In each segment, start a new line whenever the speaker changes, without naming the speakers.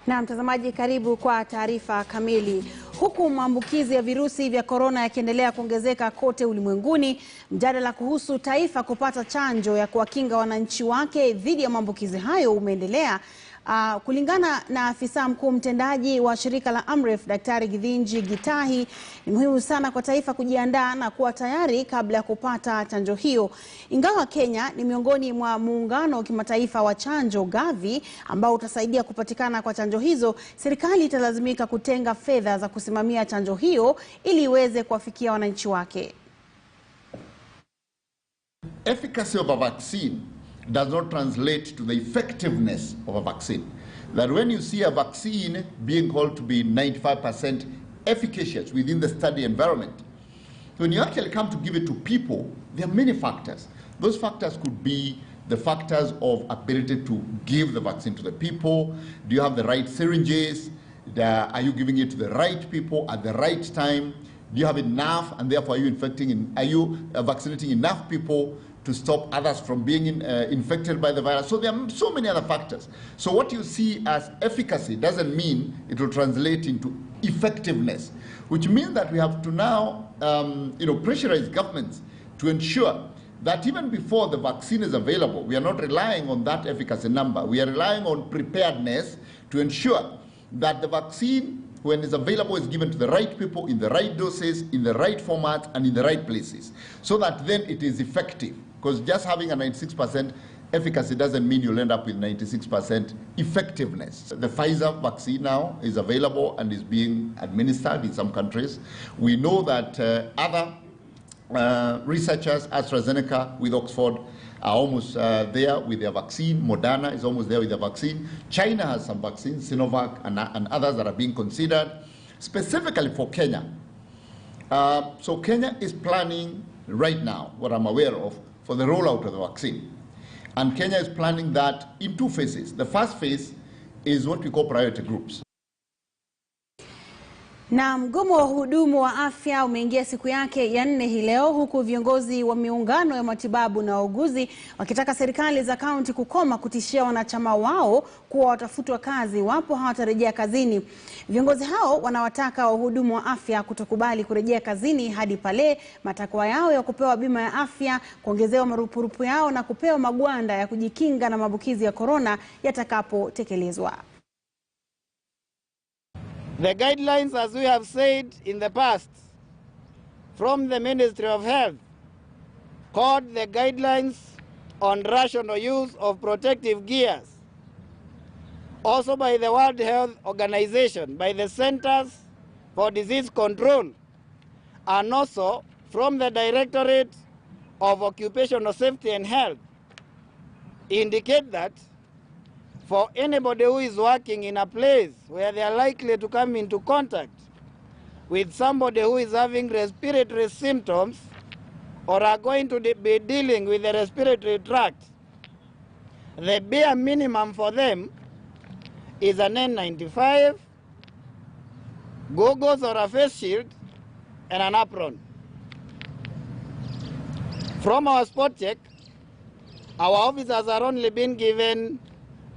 Na mtazamaji, karibu kwa taarifa kamili. Huku maambukizi ya virusi vya korona yakiendelea kuongezeka kote ulimwenguni, mjadala kuhusu taifa kupata chanjo ya kuwakinga wananchi wake dhidi ya maambukizi hayo umeendelea. Kulingana na afisa mkuu mtendaji wa shirika la Amref, Daktari Githinji Gitahi, ni muhimu sana kwa taifa kujiandaa na kuwa tayari kabla ya kupata chanjo hiyo. Ingawa Kenya ni miongoni mwa muungano wa kimataifa wa chanjo Gavi ambao utasaidia kupatikana kwa chanjo hizo, serikali italazimika kutenga fedha za kusimamia chanjo hiyo ili iweze kuwafikia wananchi wake.
Efficacy of a vaccine does not translate to the effectiveness of a vaccine. That when you see a vaccine being called to be 95% efficacious within the study environment, when you actually come to give it to people, there are many factors. Those factors could be the factors of ability to give the vaccine to the people. Do you have the right syringes? Are you giving it to the right people at the right time? Do you have enough, and therefore are you vaccinating enough people to stop others from being infected by the virus? So there are so many other factors. So what you see as efficacy doesn't mean it will translate into effectiveness, which means that we have to now pressurize governments to ensure that even before the vaccine is available, we are not relying on that efficacy number. We are relying on preparedness to ensure that the vaccine, when it's available, is given to the right people, in the right doses, in the right format, and in the right places, so that then it is effective. Because just having a 96% efficacy doesn't mean you'll end up with 96% effectiveness. The Pfizer vaccine now is available and is being administered in some countries. We know that other researchers, AstraZeneca with Oxford, are almost there with their vaccine. Moderna is almost there with their vaccine. China has some vaccines, Sinovac and others that are being considered specifically for Kenya. So Kenya is planning right now, what I'm aware of, for the rollout of the vaccine. And Kenya is planning that in two phases. The first phase is what we call priority groups.
Na mgomo wa hudumu wa afya umeingia siku yake ya 4 hii leo, huku viongozi wa miungano ya matibabu na wauguzi wakitaka serikali za kaunti kukoma kutishia wanachama wao kuwa watafutwa kazi wapo hawatarejea kazini. Viongozi hao wanawataka wahudumu wa afya kutokubali kurejea kazini hadi pale matakwa yao ya kupewa bima ya afya, kuongezewa marupurupu yao na kupewa magwanda ya kujikinga na maambukizi ya korona yatakapotekelezwa.
The guidelines, as we have said in the past, from the Ministry of Health, called the guidelines on rational use of protective gears, also by the World Health Organization, by the Centers for Disease Control, and also from the Directorate of Occupational Safety and Health, indicate that for anybody who is working in a place where they are likely to come into contact with somebody who is having respiratory symptoms or are going to be dealing with the respiratory tract, the bare minimum for them is an N95, goggles or a face shield, and an apron. From our spot check, our officers are only been given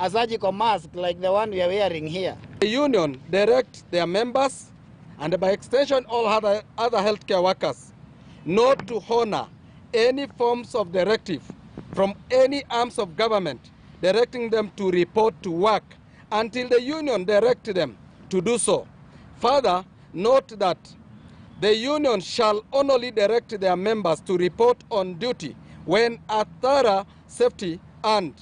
a surgical mask like the one we are wearing here.
The union directs their members and by extension all other healthcare workers not to honor any forms of directive from any arms of government directing them to report to work until the union directs them to do so. Further, note that the union shall only direct their members to report on duty when a thorough safety and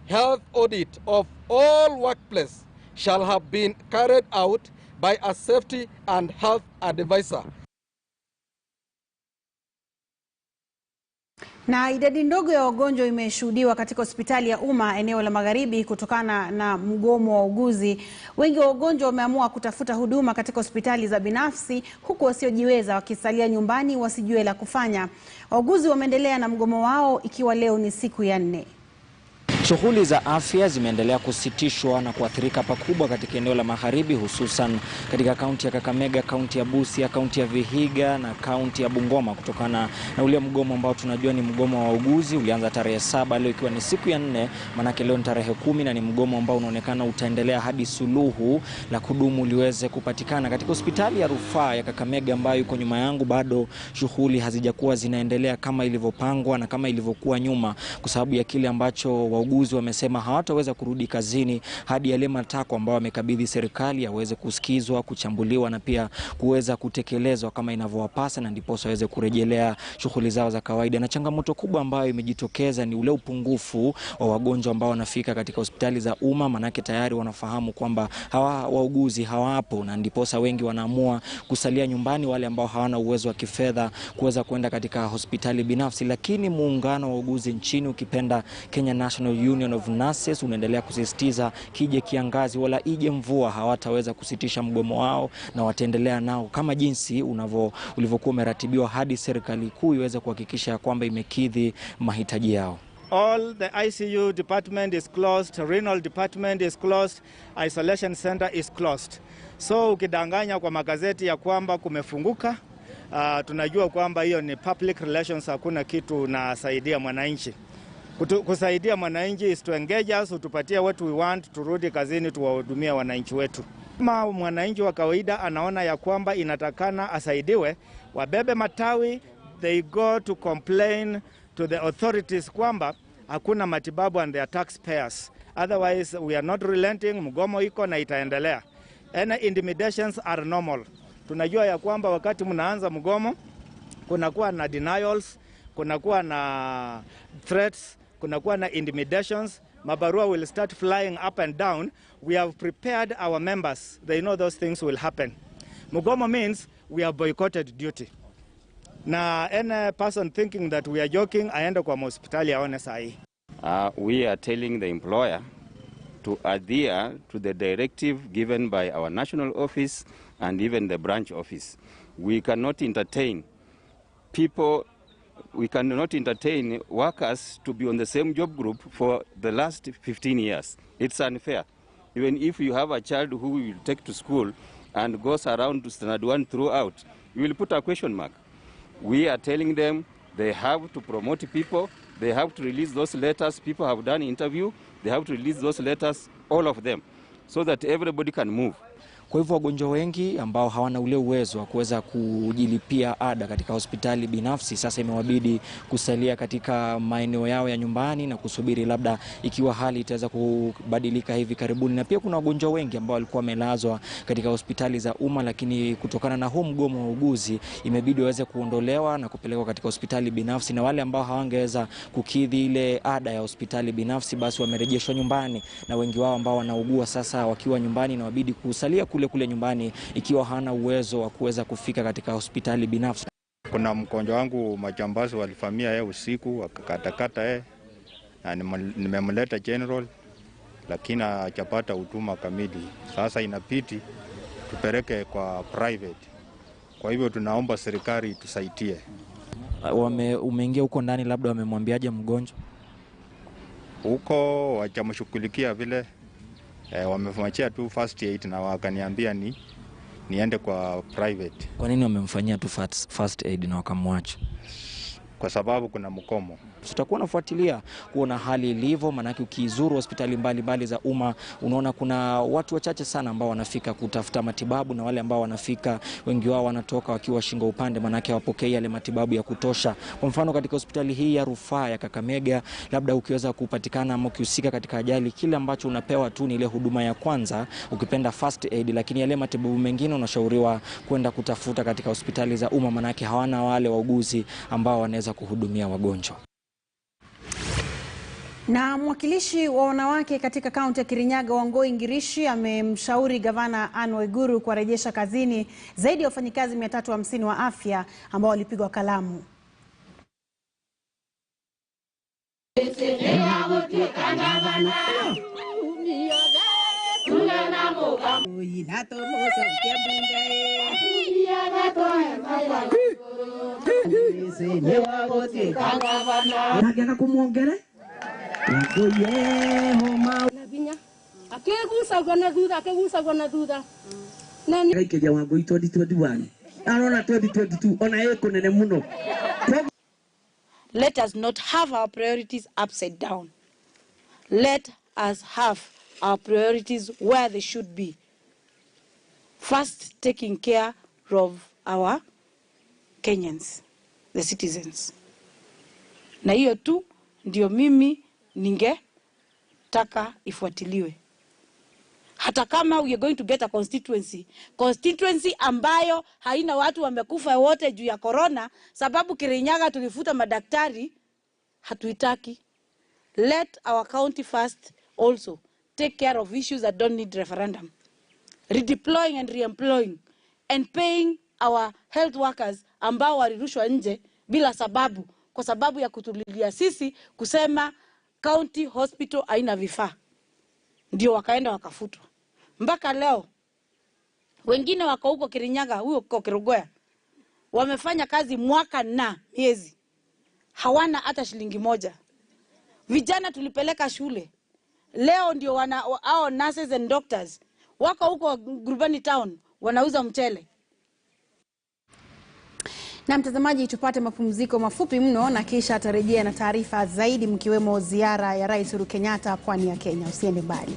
health audit of all workplaces shall have been carried out by a safety and health advisor.
Na idadi ndogo ya wagonjwa imeshuhudiwa katika hospitali ya umma eneo la Magharibi kutokana na mgomo wa wauguzi. Wengi wa wagonjwa wameamua kutafuta huduma katika hospitali za binafsi, huku wasiojiweza wakisalia nyumbani wasijue la kufanya. Wauguzi wameendelea na mgomo wao ikiwa leo ni siku ya 4.
Shughuli za afya zimeendelea kusitishwa na kuathirika pakubwa katika eneo la magharibi, hususan katika kaunti ya Kakamega, kaunti ya Busia, kaunti ya Vihiga na kaunti ya Bungoma, kutokana na ule mgomo ambao tunajua ni mgomo wa wauguzi. Ulianza tarehe 7, leo ikiwa ni siku ya 4, manake leo ni tarehe 10, na ni mgomo ambao unaonekana utaendelea hadi suluhu la kudumu liweze kupatikana. Katika hospitali ya rufaa ya Kakamega ambayo iko nyuma yangu, bado shughuli hazijakuwa zinaendelea kama ilivyopangwa na kama ilivyokuwa nyuma, kwa sababu ya kile ambacho wauguzi wamesema hawataweza kurudi kazini hadi yale matakwa ambao wamekabidhi serikali yaweze kusikizwa, kuchambuliwa na pia kuweza kutekelezwa kama inavyowapasa, na ndipo waweze kurejelea shughuli zao za kawaida. Na changamoto kubwa ambayo imejitokeza ni ule upungufu wa wagonjwa ambao wanafika katika hospitali za umma, manake tayari wanafahamu kwamba hawa wauguzi hawapo, na ndipo wengi wanaamua kusalia nyumbani, wale ambao hawana uwezo wa kifedha kuweza kwenda katika hospitali binafsi. Lakini muungano wa wauguzi nchini, ukipenda Kenya National Union of Nurses, unaendelea kusisitiza kije kiangazi wala ije mvua hawataweza kusitisha mgomo wao, na wataendelea nao kama jinsi ulivyokuwa umeratibiwa hadi serikali kuu iweze kuhakikisha kwamba imekidhi mahitaji yao.
All the ICU department is closed, renal department is closed, isolation center is closed. So ukidanganya kwa magazeti ya kwamba kumefunguka, tunajua kwamba hiyo ni public relations, hakuna kitu nasaidia mwananchi. Kusaidia mwananchi is to engage us, utupatie what we want, turudi kazini tuwahudumia wananchi wetu. Kama mwananchi wa kawaida anaona ya kwamba inatakana asaidiwe, wabebe matawi, they go to complain to the authorities kwamba hakuna matibabu and their taxpayers. Otherwise we are not relenting, mgomo iko na itaendelea. Any intimidations are normal. Tunajua ya kwamba wakati mnaanza mgomo kunakuwa na denials, kunakuwa na threats, kunakuwa na intimidations, mabarua will start flying up and down. We have prepared our members, they know those things will happen. Mugomo means we have boycotted duty. Na any person thinking that we are joking, aende kwa hospitali aone sahi.
We are telling the employer to adhere to the directive given by our national office and even the branch office. We cannot entertain people, we cannot entertain workers to be on the same job group for the last 15 years. It's unfair. Even if you have a child who you take to school and goes around to standard 1 throughout, you will put a question mark. We are telling them they have to promote people, they have to release those letters. People have done interview, they have to release those letters, all of them, so that everybody can move.
Kwa hivyo wagonjwa wengi ambao hawana ule uwezo wa kuweza kujilipia ada katika hospitali binafsi, sasa imewabidi kusalia katika maeneo yao ya nyumbani na kusubiri labda ikiwa hali itaweza kubadilika hivi karibuni. Na pia kuna wagonjwa wengi ambao walikuwa wamelazwa katika hospitali za umma, lakini kutokana na huu mgomo wa wauguzi imebidi waweze kuondolewa na kupelekwa katika hospitali binafsi, na wale ambao hawangeweza kukidhi ile ada ya hospitali binafsi basi wamerejeshwa nyumbani, na wengi wao ambao wanaugua sasa wakiwa nyumbani na wabidi kusalia kule nyumbani ikiwa hana uwezo wa kuweza kufika katika hospitali binafsi.
Kuna mgonjwa wangu majambazi walifamia yeye usiku, wakakatakata yeye, na nimemleta general lakini hajapata huduma kamili. Sasa inapiti tupeleke kwa private. Kwa hivyo tunaomba serikali tusaidie.
Umeingia huko ndani, labda wamemwambiaje mgonjwa?
Huko wajamshughulikia vile. Wamemfanyia tu first aid na wakaniambia niende kwa private.
Kwa nini wamemfanyia tu first aid na wakamwacha?
Kwa sababu kuna mkomo.
Tutakuwa nafuatilia kuona hali ilivyo, manake ukizuru hospitali mbalimbali za umma unaona kuna watu wachache sana ambao wanafika kutafuta matibabu, na wale ambao wanafika wengi wao wanatoka wakiwa shingo upande, manake hawapokei yale matibabu ya kutosha. Kwa mfano katika hospitali hii ya rufaa ya Kakamega, labda ukiweza kupatikana ama ukihusika katika ajali, kile ambacho unapewa tu ni ile huduma ya kwanza, ukipenda first aid, lakini yale matibabu mengine unashauriwa kwenda kutafuta katika hospitali za umma, manake hawana wale wauguzi ambao wanaweza kuhudumia wagonjwa.
Na mwakilishi wa wanawake katika kaunti ya Kirinyaga Wangoi Ngirishi amemshauri gavana Anne Waiguru kuwarejesha kazini zaidi ya wafanyikazi 350 wa afya ambao walipigwa kalamu.
Nabinya. Akegusa gona duda. Nani
kaikeja wangu 2021. Arona 2022 ona eko nene muno.
Let us not have our priorities upside down. Let us have our priorities where they should be. First, taking care of our Kenyans, the citizens. Na hiyo tu ndio mimi ningetaka ifuatiliwe. Hata kama we are going to get a constituency ambayo haina watu wamekufa wote juu ya corona, sababu Kirinyaga tulifuta madaktari, hatuitaki. Let our county first also take care of issues that don't need referendum. Redeploying and reemploying and paying our health workers ambao walirushwa nje bila sababu, kwa sababu ya kutulilia sisi kusema county hospital haina vifaa, ndio wakaenda wakafutwa. Mpaka leo wengine wako huko Kirinyaga, huko Kerugoya, wamefanya kazi mwaka na miezi, hawana hata shilingi moja. Vijana tulipeleka shule, leo ndio hao nurses and doctors wako huko Grubani town wanauza mchele.
Na mtazamaji, tupate mapumziko mafupi mno na kisha atarejea na taarifa zaidi, mkiwemo ziara ya Rais Uhuru Kenyatta pwani ya Kenya. Usiende mbali.